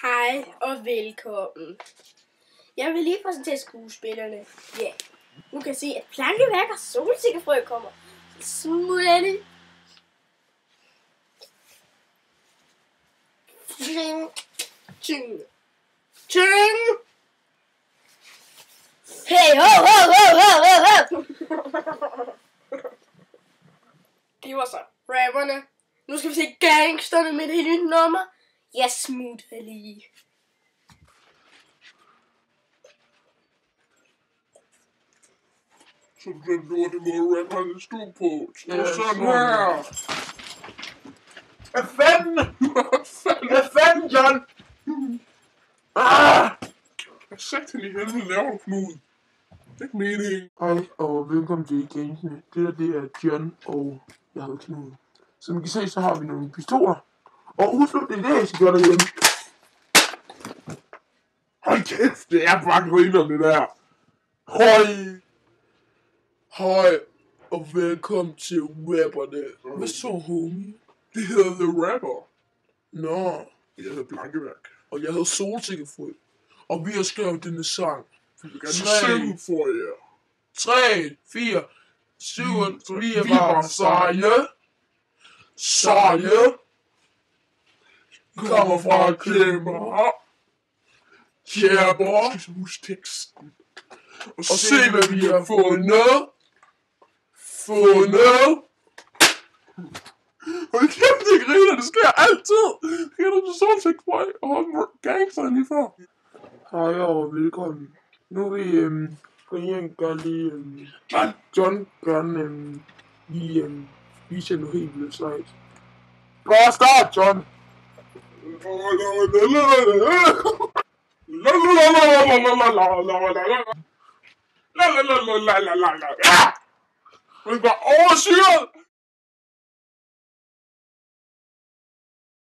Hej og velkommen. Jeg vil lige præsentere skuespillerne. Ja, nu kan I se, at Plankeværk og Solsikkefrø kommer. Smutte. Tjing. Tjing. Tjing. Hey, ho, ho, ho, ho, ho, ho. Det var så rapperne. Nu skal vi se gangsterne med det nye nummer. Jeg smutter lige. Så den lorte måde rapperne stod på. Ja. Hvad fanden? Hvad fanden, John? Hvad satan i helvede laver du, Knud? Det er ikke meningen. Hej og velkommen til Gangsene. Det er John, og jeg hedder Knud. Som I kan se, så har vi nogle pistoler. Og husk det, jeg skal gøre derhjemme. Hold kæft, det er bare griner det der. Hej og velkommen til rapperne. Hvad så, homie? Det hedder The Rapper. Nå, jeg hedder Plankeværk. Og jeg hedder Solsikkefrø. Og vi har skrevet denne sang. Vi vil gerne synge for jer. 3, 4, 7, vi er Vi bare var seje. Seje. Kommer fra Klemmer. Kjærber. Jeg skal huske teksten. Og se hvad vi har fundet. Hold kæft, det griner, det sker altid. Kan du til Solsikkefrø og holde gangsteren lige før? Hej og velkommen. Nu vil jeg gøre lige... John gerne lige vise jer noget helt vildt sejt. Godt start, John! Den var oversyret!